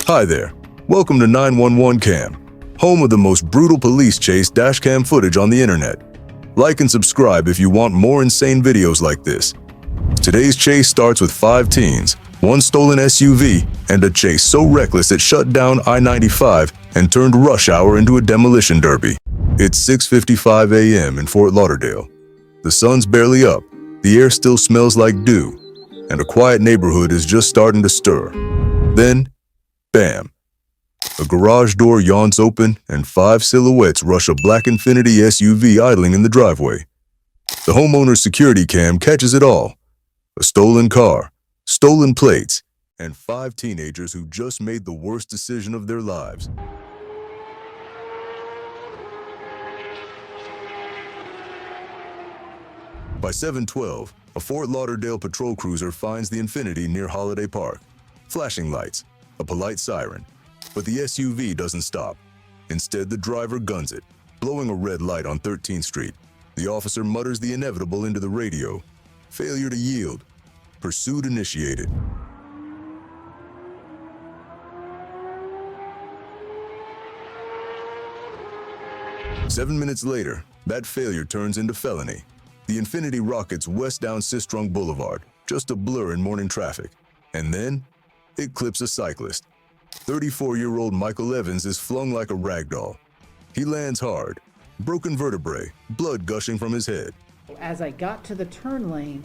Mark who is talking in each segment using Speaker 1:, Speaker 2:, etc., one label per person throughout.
Speaker 1: Hi there. Welcome to 911 Cam, home of the most brutal police chase dashcam footage on the internet. Like and subscribe if you want more insane videos like this. Today's chase starts with 5 teens, one stolen SUV, and a chase so reckless it shut down I-95 and turned rush hour into a demolition derby. It's 6:55 a.m. in Fort Lauderdale. The sun's barely up, the air still smells like dew, and a quiet neighborhood is just starting to stir. Then, bam! A garage door yawns open and 5 silhouettes rush a black Infiniti SUV idling in the driveway. The homeowner's security cam catches it all. A stolen car, stolen plates, and 5 teenagers who just made the worst decision of their lives. By 7:12, a Fort Lauderdale patrol cruiser finds the Infiniti near Holiday Park. Flashing lights, a polite siren. But the SUV doesn't stop. Instead, the driver guns it, blowing a red light on 13th Street. The officer mutters the inevitable into the radio. Failure to yield. Pursuit initiated. Seven minutes later, that failure turns into felony. The Infiniti rockets west down Sistrunk Boulevard, just a blur in morning traffic. And then, it clips a cyclist. 34-year-old Michael Evans is flung like a rag doll. He lands hard, broken vertebrae, blood gushing from his head.
Speaker 2: As I got to the turn lane,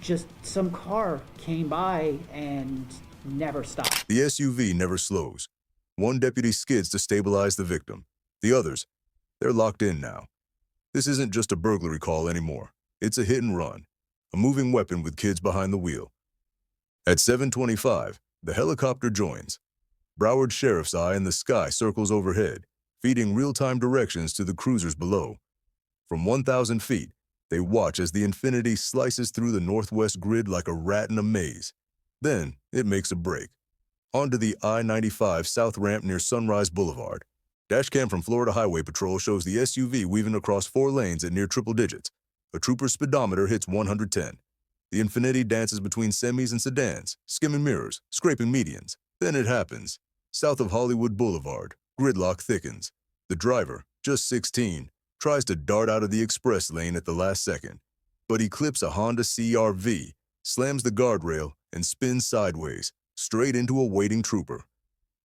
Speaker 2: just some car came by and never stopped.
Speaker 1: The SUV never slows. One deputy skids to stabilize the victim. The others, they're locked in now. This isn't just a burglary call anymore. It's a hit and run, a moving weapon with kids behind the wheel. At 7:25, the helicopter joins. Broward Sheriff's eye in the sky circles overhead, feeding real-time directions to the cruisers below. From 1,000 feet, they watch as the Infiniti slices through the northwest grid like a rat in a maze. Then, it makes a break. Onto the I-95 south ramp near Sunrise Boulevard. Dashcam from Florida Highway Patrol shows the SUV weaving across 4 lanes at near triple digits. A trooper's speedometer hits 110. The Infiniti dances between semis and sedans, skimming mirrors, scraping medians. Then it happens. South of Hollywood Boulevard, gridlock thickens. The driver, just 16, tries to dart out of the express lane at the last second. But he clips a Honda CR-V, slams the guardrail, and spins sideways, straight into a waiting trooper.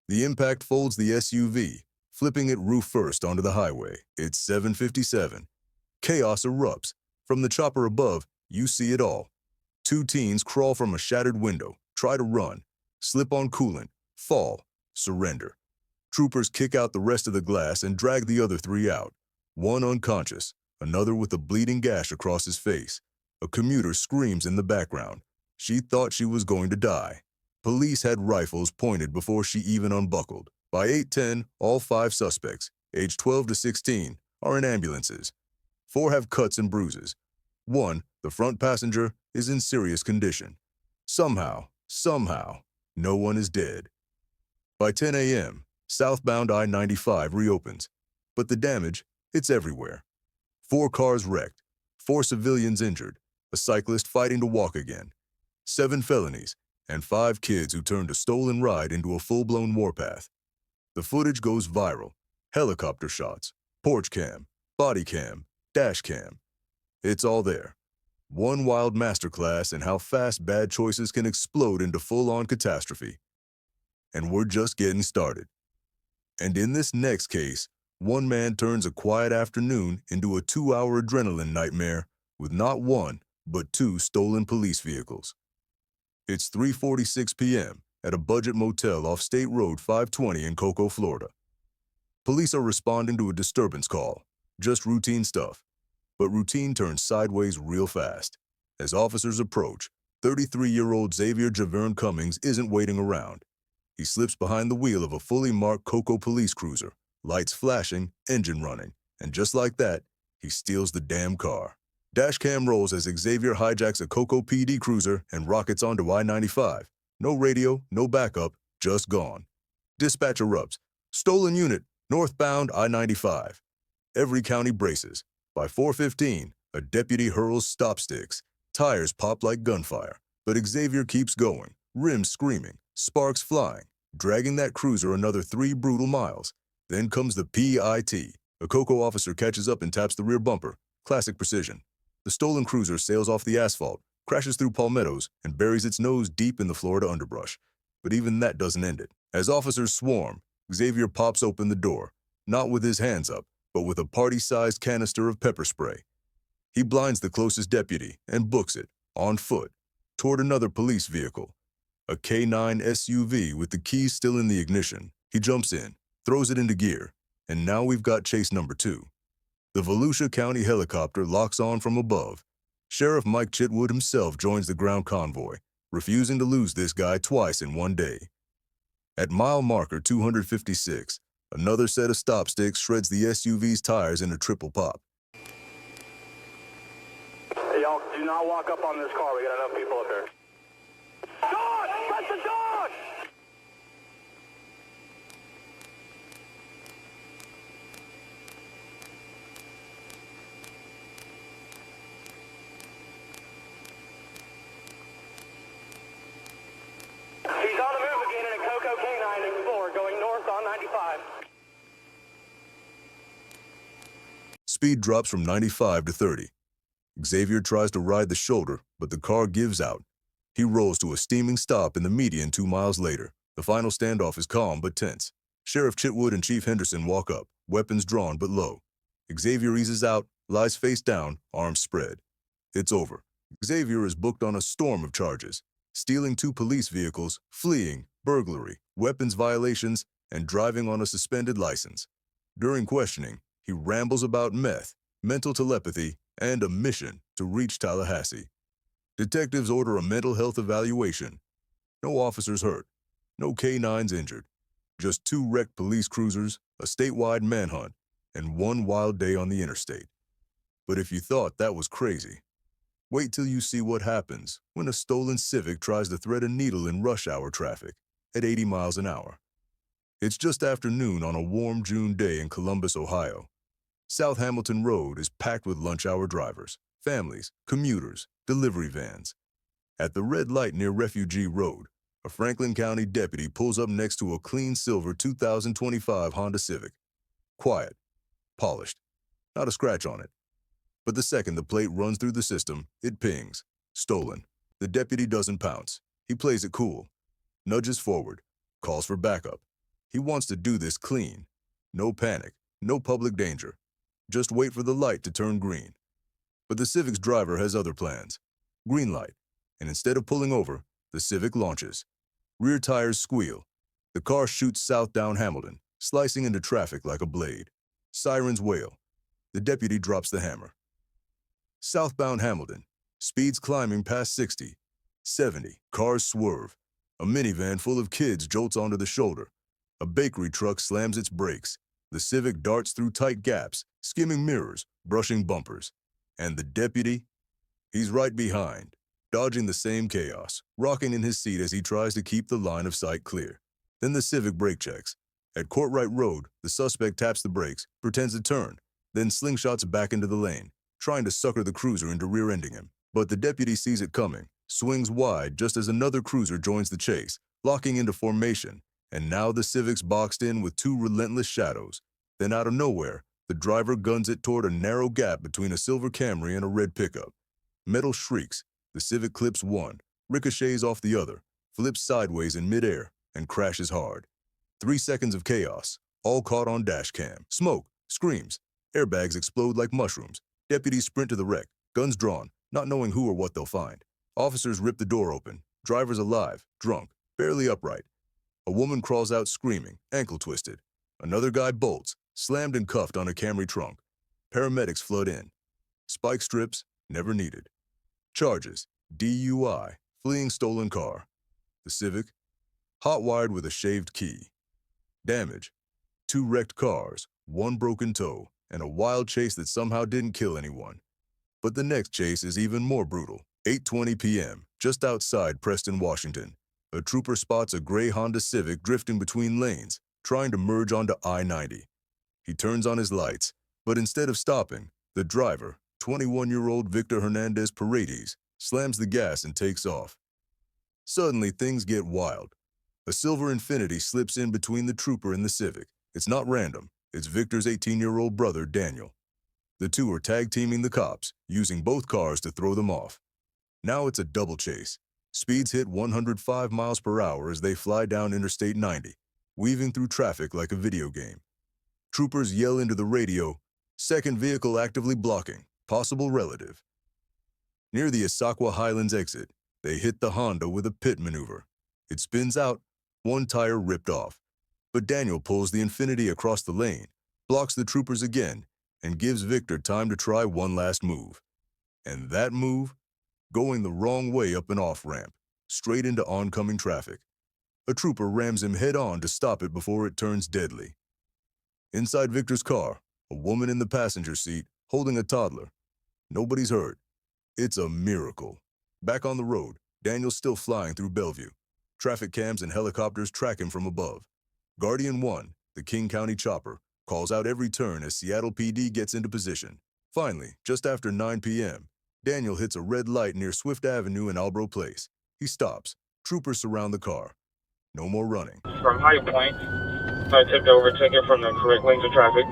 Speaker 1: The impact folds the SUV, flipping it roof first onto the highway. It's 7:57. Chaos erupts. From the chopper above, you see it all. 2 teens crawl from a shattered window, try to run, slip on coolant, fall, surrender. Troopers kick out the rest of the glass and drag the other 3 out. One unconscious, another with a bleeding gash across his face. A commuter screams in the background. She thought she was going to die. Police had rifles pointed before she even unbuckled. By 8:10, all 5 suspects, aged 12 to 16, are in ambulances. 4 have cuts and bruises. 1, the front passenger, is in serious condition. Somehow, no one is dead. By 10 a.m., southbound I-95 reopens. But the damage, it's everywhere. 4 cars wrecked, 4 civilians injured, a cyclist fighting to walk again, 7 felonies, and 5 kids who turned a stolen ride into a full-blown warpath. The footage goes viral. Helicopter shots, porch cam, body cam, dash cam. It's all there. One wild masterclass in how fast bad choices can explode into full-on catastrophe. And we're just getting started. And in this next case, one man turns a quiet afternoon into a 2-hour adrenaline nightmare with not 1, but 2 stolen police vehicles. It's 3:46 p.m. at a budget motel off State Road 520 in Cocoa, Florida. Police are responding to a disturbance call, just routine stuff. But routine turns sideways real fast. As officers approach, 33-year-old Xavier Javern Cummings isn't waiting around. He slips behind the wheel of a fully marked Cocoa police cruiser, lights flashing, engine running, and just like that, he steals the damn car. Dashcam rolls as Xavier hijacks a Cocoa PD cruiser and rockets onto I-95. No radio, no backup, just gone. Dispatch erupts. Stolen unit, northbound I-95. Every county braces. By 4:15, a deputy hurls stop sticks. Tires pop like gunfire, but Xavier keeps going, rims screaming, sparks flying. dragging that cruiser another 3 brutal miles. Then comes the PIT. A Coco officer catches up and taps the rear bumper. Classic precision. The stolen cruiser sails off the asphalt, crashes through palmettos, and buries its nose deep in the Florida underbrush. But even that doesn't end it. As officers swarm, Xavier pops open the door, not with his hands up, but with a party-sized canister of pepper spray. He blinds the closest deputy and books it, on foot, toward another police vehicle. A K9 SUV with the keys still in the ignition. He jumps in, throws it into gear, and now we've got chase number 2. The Volusia County helicopter locks on from above. Sheriff Mike Chitwood himself joins the ground convoy, refusing to lose this guy twice in one day. At mile marker 256, another set of stop sticks shreds the SUV's tires in a triple pop.
Speaker 3: Hey, y'all, do not walk up on this car. We got enough people up here. Dog! That's the dog! He's on the move again in a Coco K9 Explorer going north on 95.
Speaker 1: Speed drops from 95 to 30. Xavier tries to ride the shoulder, but the car gives out. He rolls to a steaming stop in the median 2 miles later. The final standoff is calm but tense. Sheriff Chitwood and Chief Henderson walk up, weapons drawn but low. Xavier eases out, lies face down, arms spread. It's over. Xavier is booked on a storm of charges: stealing 2 police vehicles, fleeing, burglary, weapons violations, and driving on a suspended license. During questioning, he rambles about meth, mental telepathy, and a mission to reach Tallahassee. Detectives order a mental health evaluation. No officers hurt, no K9s injured. Just 2 wrecked police cruisers, a statewide manhunt, and 1 wild day on the interstate. But if you thought that was crazy, wait till you see what happens when a stolen Civic tries to thread a needle in rush hour traffic at 80 miles an hour. It's just after noon on a warm June day in Columbus, Ohio. South Hamilton Road is packed with lunch hour drivers, families, commuters, delivery vans. At the red light near Refugee Road, a Franklin County deputy pulls up next to a clean silver 2025 Honda Civic. Quiet, polished, not a scratch on it. But the second the plate runs through the system, it pings. Stolen. The deputy doesn't pounce. He plays it cool. Nudges forward. Calls for backup. He wants to do this clean. No panic. No public danger. Just wait for the light to turn green. But the Civic's driver has other plans. Green light. And instead of pulling over, the Civic launches. Rear tires squeal. The car shoots south down Hamilton, slicing into traffic like a blade. Sirens wail. The deputy drops the hammer. Southbound Hamilton. Speeds climbing past 60. 70. Cars swerve. A minivan full of kids jolts onto the shoulder. A bakery truck slams its brakes. The Civic darts through tight gaps, skimming mirrors, brushing bumpers. And the deputy? He's right behind, dodging the same chaos, rocking in his seat as he tries to keep the line of sight clear. Then the Civic brake checks. At Courtright Road, the suspect taps the brakes, pretends to turn, then slingshots back into the lane, trying to sucker the cruiser into rear-ending him. But the deputy sees it coming, swings wide just as another cruiser joins the chase, locking into formation, and now the Civic's boxed in with 2 relentless shadows. Then out of nowhere, the driver guns it toward a narrow gap between a silver Camry and a red pickup. Metal shrieks. The Civic clips one, ricochets off the other, flips sideways in midair, and crashes hard. 3 seconds of chaos, all caught on DASHCAM. Smoke, screams, airbags explode like mushrooms. Deputies sprint to the wreck, guns drawn, not knowing who or what they'll find. Officers rip the door open, drivers alive, drunk, barely upright. A woman crawls out screaming, ankle twisted. Another guy bolts, slammed and cuffed on a Camry trunk. Paramedics flood in. Spike strips, never needed. Charges: DUI, fleeing stolen car. The Civic, hot-wired with a shaved key. Damage: 2 wrecked cars, 1 broken toe, and a wild chase that somehow didn't kill anyone. But the next chase is even more brutal. 8:20 p.m., just outside Preston, Washington. A trooper spots a gray Honda Civic drifting between lanes, trying to merge onto I-90. He turns on his lights, but instead of stopping, the driver, 21-year-old Victor Hernandez Paredes, slams the gas and takes off. Suddenly, things get wild. A silver Infiniti slips in between the trooper and the Civic. It's not random. It's Victor's 18-year-old brother, Daniel. The two are tag-teaming the cops, using both cars to throw them off. Now it's a double chase. Speeds hit 105 miles per hour as they fly down Interstate 90, weaving through traffic like a video game. Troopers yell into the radio, "Second vehicle actively blocking, possible relative." Near the Issaquah Highlands exit, they hit the Honda with a pit maneuver. It spins out, one tire ripped off. But Daniel pulls the Infiniti across the lane, blocks the troopers again, and gives Victor time to try one last move. And that move? Going the wrong way up an off-ramp, straight into oncoming traffic. A trooper rams him head-on to stop it before it turns deadly. Inside Victor's car, a woman in the passenger seat, holding a toddler. Nobody's hurt. It's a miracle. Back on the road, Daniel's still flying through Bellevue. Traffic cams and helicopters track him from above. Guardian 1, the King County chopper, calls out every turn as Seattle PD gets into position. Finally, just after 9 p.m., Daniel hits a red light near Swift Avenue and Albro Place. He stops. Troopers surround the car. No more running.
Speaker 4: From High Point, I tipped over ticket from the correct lanes of traffic.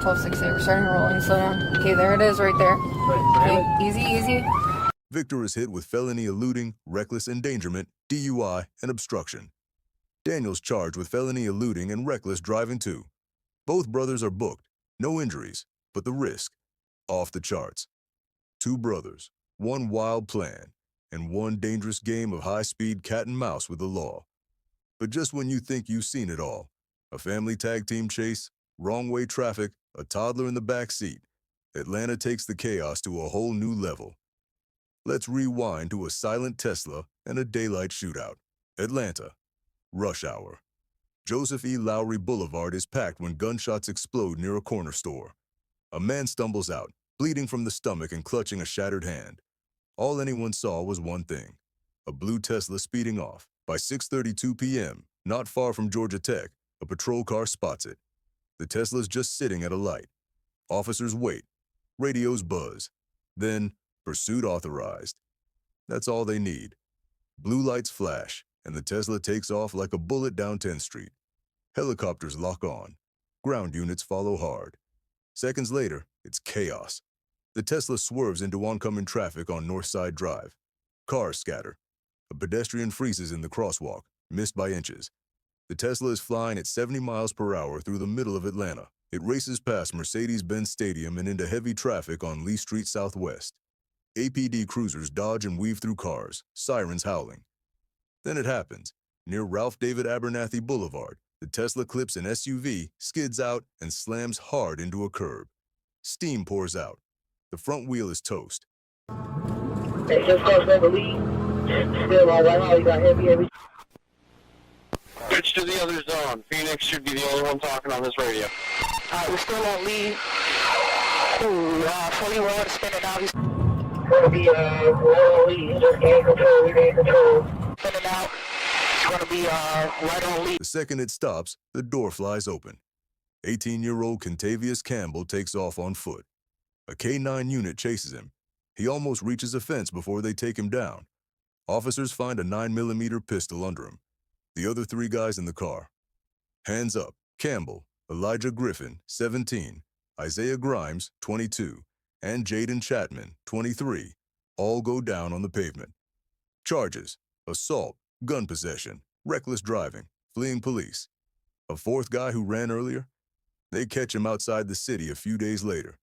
Speaker 5: 1268, we're starting rolling, slow down. Okay, there it is right there. Okay, easy, easy.
Speaker 1: Victor is hit with felony eluding, reckless endangerment, DUI, and obstruction. Daniel's charged with felony eluding and reckless driving too. Both brothers are booked. No injuries, but the risk, off the charts. Two brothers, one wild plan, and one dangerous game of high-speed cat and mouse with the law. But just when you think you've seen it all, a family tag team chase, wrong-way traffic, a toddler in the back seat, Atlanta takes the chaos to a whole new level. Let's rewind to a silent Tesla and a daylight shootout. Atlanta, rush hour. Joseph E. Lowry Boulevard is packed when gunshots explode near a corner store. A man stumbles out, bleeding from the stomach and clutching a shattered hand. All anyone saw was one thing, a blue Tesla speeding off. By 6:32 p.m., not far from Georgia Tech, a patrol car spots it. The Tesla's just sitting at a light. Officers wait. Radios buzz. Then, pursuit authorized. That's all they need. Blue lights flash, and the Tesla takes off like a bullet down 10th Street. Helicopters lock on. Ground units follow hard. Seconds later, it's chaos. The Tesla swerves into oncoming traffic on Northside Drive. Cars scatter. A pedestrian freezes in the crosswalk, missed by inches. The Tesla is flying at 70 miles per hour through the middle of Atlanta. It races past Mercedes-Benz Stadium and into heavy traffic on Lee Street Southwest. APD cruisers dodge and weave through cars, sirens howling. Then it happens. Near Ralph David Abernathy Boulevard, the Tesla clips an SUV, skids out, and slams hard into a curb. Steam pours out. The front wheel is toast.
Speaker 6: Hey, just close over lead. Still on Whitehall, you got heavy.
Speaker 4: Switch to the other zone. Phoenix should be the only one talking on this radio.
Speaker 6: We're still on lead. Ooh, 41, spin it out. Gonna be, we're on lead. Just gain control, we gain control. Spin it out. It's gonna be, right on lead.
Speaker 1: The second it stops, the door flies open. 18-year-old Contavious Campbell takes off on foot. A K-9 unit chases him. He almost reaches a fence before they take him down. Officers find a 9mm pistol under him. The other three guys in the car. Hands up, Campbell, Elijah Griffin, 17, Isaiah Grimes, 22, and Jaden Chapman, 23, all go down on the pavement. Charges: assault, gun possession, reckless driving, fleeing police. A fourth guy who ran earlier? They catch him outside the city a few days later.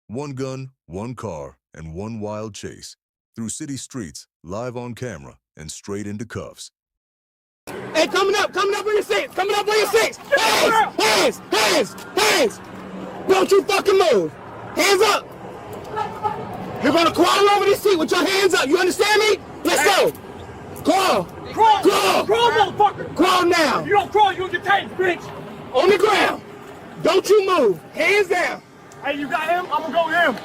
Speaker 1: One gun, one car, and one wild chase. Through city streets, live on camera, and straight into cuffs.
Speaker 7: Hey, coming up on your seats, hands! Don't you fucking move. Hands up. You're gonna crawl over this seat with your hands up. You understand me? Let's go. Crawl, motherfucker. Crawl now.
Speaker 8: If you don't crawl, you'll get tased, bitch.
Speaker 7: On the ground. Don't you move. Hands down.
Speaker 8: Hey, you got him? I'm gonna go with him.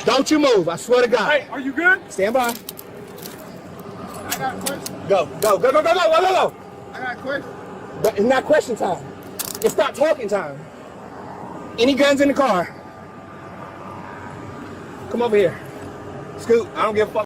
Speaker 7: Don't you move. I swear to God.
Speaker 8: Hey, are you good?
Speaker 7: Stand by.
Speaker 8: I got a question.
Speaker 7: Go.
Speaker 8: I got a question.
Speaker 7: But it's not question time. It's not talking time. Any guns in the car? Come over here. Scoot, I don't give a fuck.